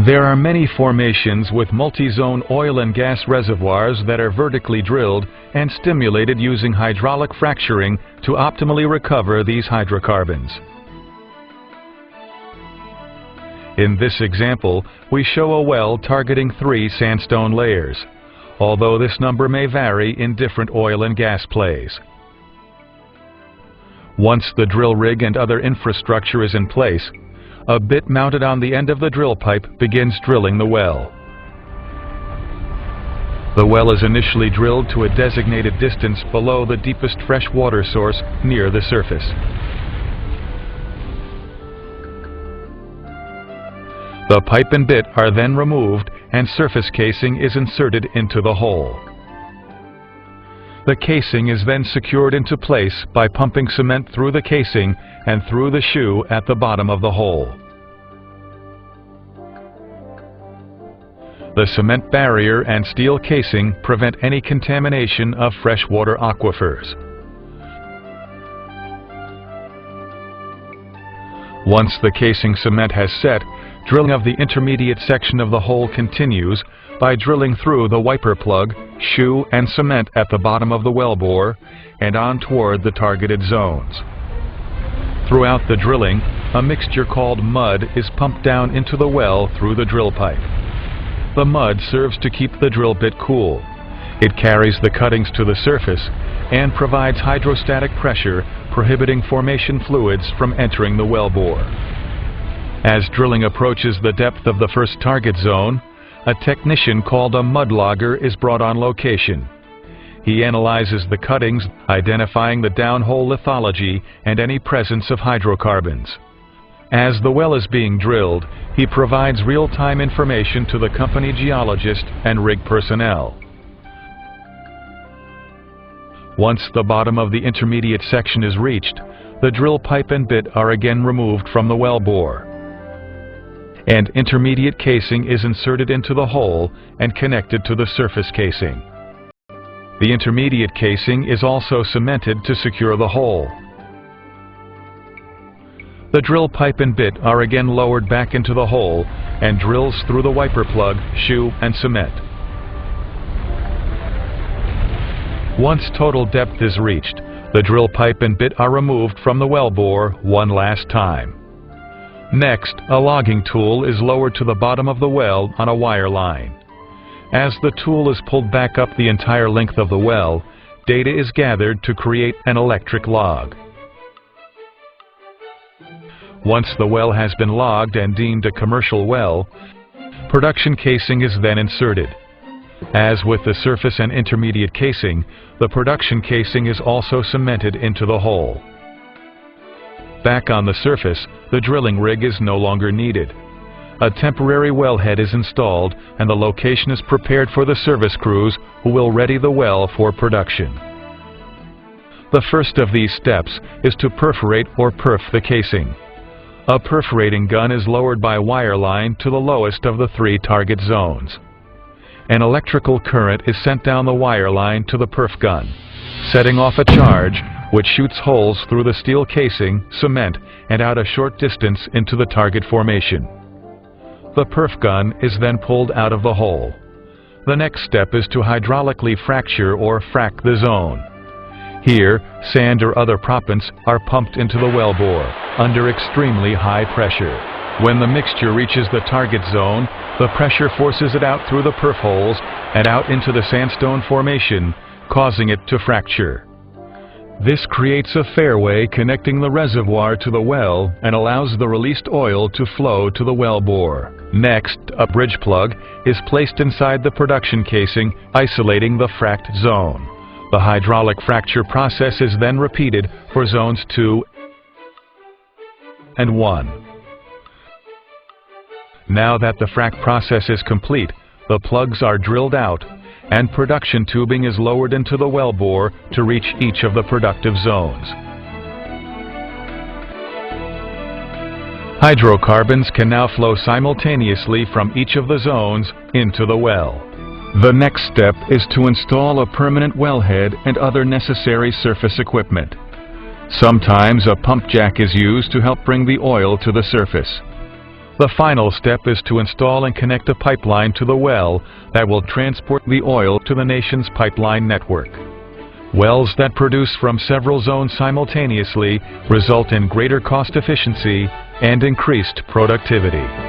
There are many formations with multi-zone oil and gas reservoirs that are vertically drilled and stimulated using hydraulic fracturing to optimally recover these hydrocarbons. In this example, we show a well targeting 3 sandstone layers, although this number may vary in different oil and gas plays. Once the drill rig and other infrastructure is in place, a bit mounted on the end of the drill pipe begins drilling the well. The well is initially drilled to a designated distance below the deepest fresh water source near the surface. The pipe and bit are then removed and surface casing is inserted into the hole. The casing is then secured into place by pumping cement through the casing and through the shoe at the bottom of the hole. The cement barrier and steel casing prevent any contamination of freshwater aquifers. Once the casing cement has set, drilling of the intermediate section of the hole continues by drilling through the wiper plug, shoe, and cement at the bottom of the wellbore and on toward the targeted zones. Throughout the drilling, a mixture called mud is pumped down into the well through the drill pipe. The mud serves to keep the drill bit cool. It carries the cuttings to the surface and provides hydrostatic pressure, prohibiting formation fluids from entering the wellbore. As drilling approaches the depth of the first target zone, a technician called a mud logger is brought on location. He analyzes the cuttings, identifying the downhole lithology and any presence of hydrocarbons. As the well is being drilled, he provides real-time information to the company geologist and rig personnel. Once the bottom of the intermediate section is reached, the drill pipe and bit are again removed from the wellbore, and intermediate casing is inserted into the hole and connected to the surface casing. The intermediate casing is also cemented to secure the hole. The drill pipe and bit are again lowered back into the hole and drills through the wiper plug, shoe, and cement. Once total depth is reached, the drill pipe and bit are removed from the wellbore one last time. Next, a logging tool is lowered to the bottom of the well on a wire line. As the tool is pulled back up the entire length of the well, data is gathered to create an electric log. Once the well has been logged and deemed a commercial well, production casing is then inserted. As with the surface and intermediate casing, the production casing is also cemented into the hole. Back on the surface, the drilling rig is no longer needed. A temporary wellhead is installed and the location is prepared for the service crews who will ready the well for production. The first of these steps is to perforate or perf the casing. A perforating gun is lowered by wire line to the lowest of the 3 target zones. An electrical current is sent down the wire line to the perf gun, setting off a charge which shoots holes through the steel casing, cement, and out a short distance into the target formation. The perf gun is then pulled out of the hole. The next step is to hydraulically fracture or frack the zone. Here, sand or other proppants are pumped into the wellbore under extremely high pressure. When the mixture reaches the target zone, the pressure forces it out through the perf holes and out into the sandstone formation, causing it to fracture. This creates a fairway connecting the reservoir to the well and allows the released oil to flow to the wellbore. Next, a bridge plug is placed inside the production casing, isolating the fracked zone. The hydraulic fracture process is then repeated for zones 2 and 1. Now that the frac process is complete, the plugs are drilled out and production tubing is lowered into the wellbore to reach each of the productive zones. Hydrocarbons can now flow simultaneously from each of the zones into the well. The next step is to install a permanent wellhead and other necessary surface equipment. Sometimes a pump jack is used to help bring the oil to the surface. The final step is to install and connect a pipeline to the well that will transport the oil to the nation's pipeline network. Wells that produce from several zones simultaneously result in greater cost efficiency and increased productivity.